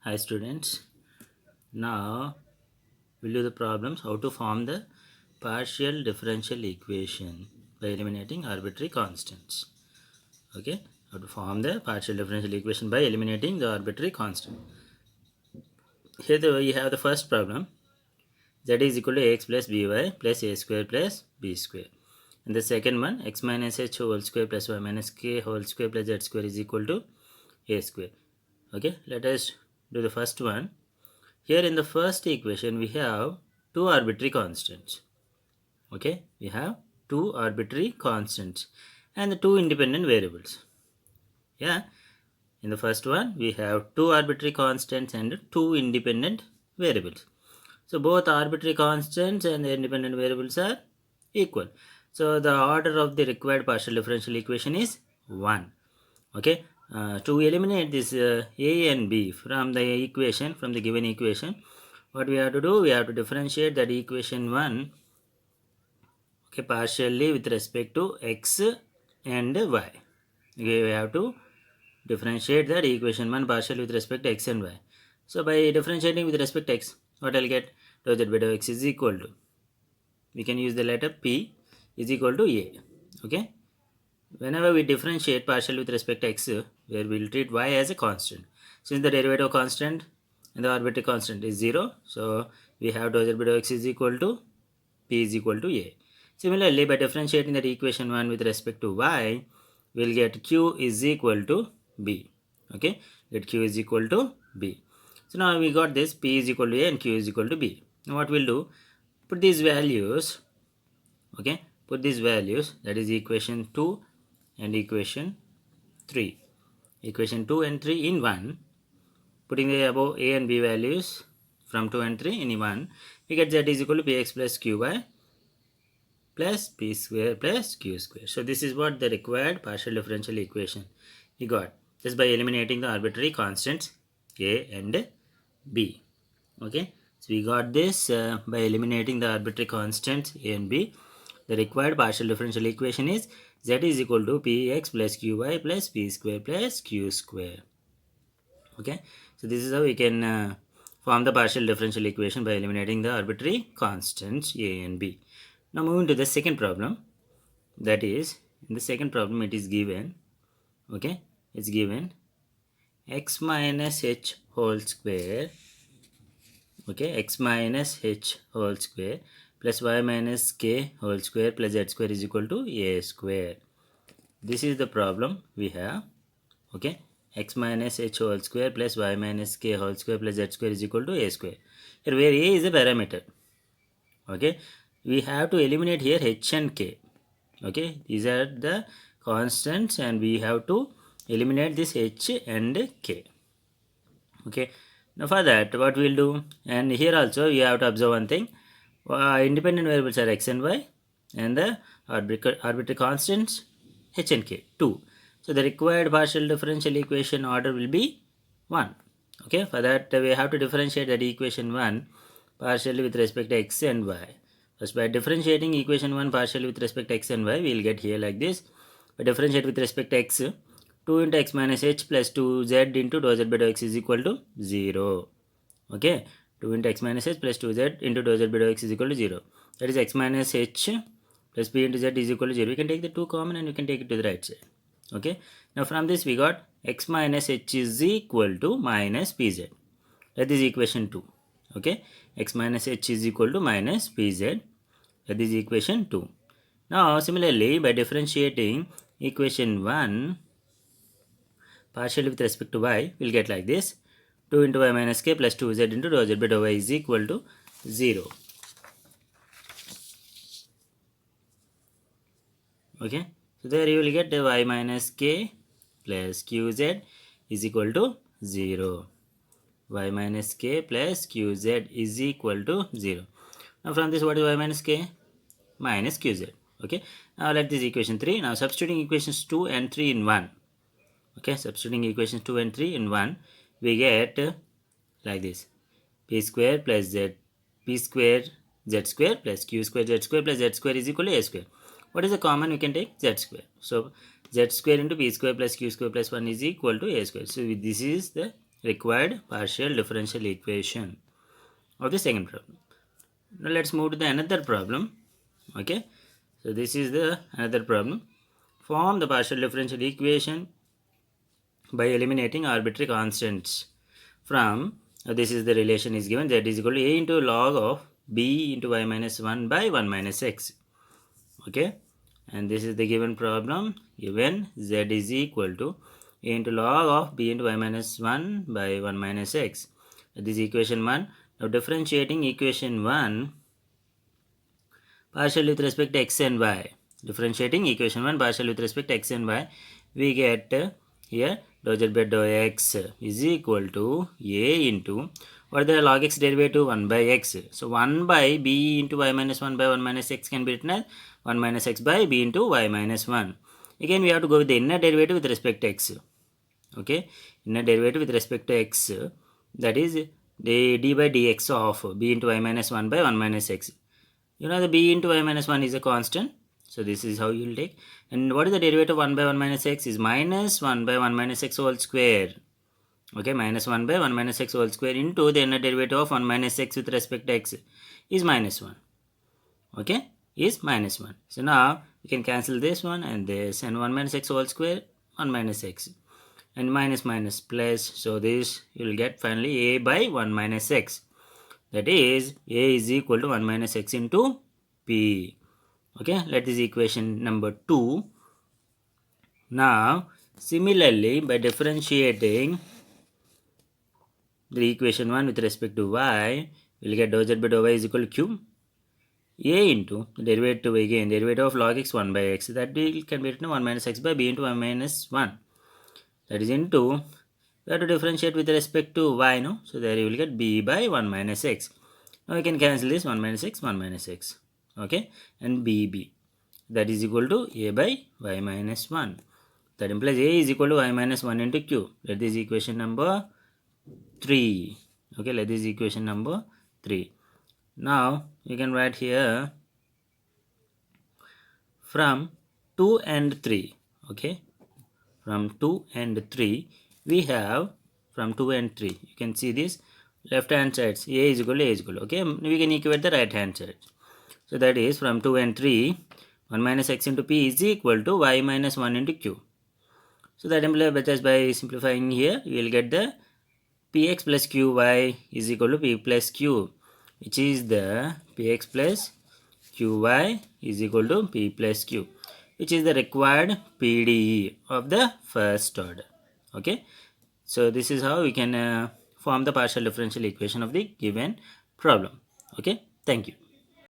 Hi students. Now we'll do the problems how to form the partial differential equation by eliminating arbitrary constants. Okay, how to form the partial differential equation by eliminating the arbitrary constant. Here we have the first problem. Z is equal to ax plus by plus a square plus b square. And the second one, x minus h whole square plus y minus k whole square plus z square is equal to a square. Okay, let us do the first one. Here in the first equation we have two arbitrary constants. Okay, we have two arbitrary constants and the two independent variables. Yeah, in the first one we have two arbitrary constants and two independent variables. So both arbitrary constants and the independent variables are equal. So the order of the required partial differential equation is 1. Okay, to eliminate this a and b from the equation, from the given equation, what we have to do, we have to differentiate that equation 1, okay, partially with respect to x and y. Okay, we have to differentiate that equation 1 partially with respect to x and y. So by differentiating with respect to x, what I'll get, dou z by dou x is equal to, we can use the letter p is equal to a. Okay, whenever we differentiate partially with respect to x, where we will treat y as a constant. Since the derivative constant and the arbitrary constant is 0, so we have dou z by dou x is equal to p is equal to a. Similarly, by differentiating that equation 1 with respect to y, we will get q is equal to b. Okay, get q is equal to b. So now we got this, p is equal to a and q is equal to b. Now what we'll do, put these values, okay, put these values, that is equation 2 and equation 3. Equation 2 and 3 in 1, putting the above a and b values from 2 and 3 in 1, we get z is equal to px plus qy plus p square plus q square. So this is what the required partial differential equation we got just by eliminating the arbitrary constants a and b. Okay, so we got this by eliminating the arbitrary constants a and b. The required partial differential equation is z is equal to px plus qy plus p square plus q square. Okay, so this is how we can form the partial differential equation by eliminating the arbitrary constants a and b. Now moving to the second problem, that is, in the second problem it is given, okay, it's given x minus h whole square, okay, x minus h whole square plus y minus k whole square plus z square is equal to a square. This is the problem we have. Okay, x minus h whole square plus y minus k whole square plus z square is equal to a square. Here where a is a parameter. Okay, we have to eliminate here h and k. Okay, these are the constants and we have to eliminate this h and k. Okay, now for that what we'll do, and here also you have to observe one thing, independent variables are x and y and the arbitrary constants h and k 2. So the required partial differential equation order will be 1. Okay, for that we have to differentiate that equation 1 partially with respect to x and y. First, by differentiating equation 1 partially with respect to x and y, we will get here like this. By differentiate with respect to x, 2 into x minus h plus 2z into dou z by dou x is equal to 0. Okay, 2 into x minus h plus 2z into dou z by dou x is equal to 0. That is x minus h plus p into z is equal to 0. We can take the 2 common and we can take it to the right side. Okay, now from this we got x minus h is equal to minus pz. That is equation 2. Okay, x minus h is equal to minus pz. That is equation 2. Now similarly, by differentiating equation 1 partially with respect to y, we'll get like this. 2 into y minus k plus 2z into dou z by dou y is equal to 0. Okay, so there you will get the y minus k plus qz is equal to 0. Y minus k plus qz is equal to 0. Now from this, what is y minus k? Minus qz. Okay, now let this equation 3. Now substituting equations 2 and 3 in 1. Okay, substituting equations 2 and 3 in 1, we get like this: p square plus z, p square z square plus q square z square plus z square is equal to a square. What is the common? We can take z square. So z square into p square plus q square plus 1 is equal to a square. So this is the required partial differential equation of the second problem. Now let's move to the another problem. Okay, so this is the another problem. Form the partial differential equation by eliminating arbitrary constants from this is the relation is given, z is equal to a into log of b into y minus 1 by 1 minus x. Okay, and this is the given problem, given z is equal to a into log of b into y minus 1 by 1 minus x. This is equation 1. Now differentiating equation 1 partially with respect to x and y. Differentiating equation 1 partially with respect to x and y, we get here dou z by dou x is equal to a into, what the log x derivative, 1 by x. So 1 by b into y minus 1 by 1 minus x can be written as 1 minus x by b into y minus 1. Again we have to go with the inner derivative with respect to x. Okay, inner derivative with respect to x, that is the d by dx of b into y minus 1 by 1 minus x. You know the b into y minus 1 is a constant. So this is how you will take. And what is the derivative of 1 by 1 minus x is minus 1 by 1 minus x whole square. Okay, minus 1 by 1 minus x whole square into the inner derivative of 1 minus x with respect to x is minus 1. Okay, is minus 1. So now you can cancel this one and this, and 1 minus x whole square, 1 minus x. And minus minus plus. So this you will get finally a by 1 minus x. That is a is equal to 1 minus x into p. Okay, let this equation number 2. Now similarly, by differentiating the equation 1 with respect to y, we will get dou z by dou y is equal to q, a into the derivative again, derivative of log x 1 by x, that can be written 1 minus x by b into 1 minus 1. That is into, we have to differentiate with respect to y, no? So there you will get b by 1 minus x. Now we can cancel this 1 minus x, 1 minus x. Okay, and bb, that is equal to a by y minus 1. That implies a is equal to y minus 1 into q. Let this equation number 3. Okay, let this equation number 3. Now you can write here from 2 and 3. Okay, from 2 and 3 we have, from 2 and 3 you can see this left hand sides, a is equal to a is equal to, okay, we can equate the right hand side. So that is from 2 and 3, 1 minus x into p is equal to y minus 1 into q. So that implies by simplifying here you will get the px plus qy is equal to p plus q, which is the px plus qy is equal to p plus q, which is the required PDE of the first order. Okay, so this is how we can form the partial differential equation of the given problem. Okay, thank you.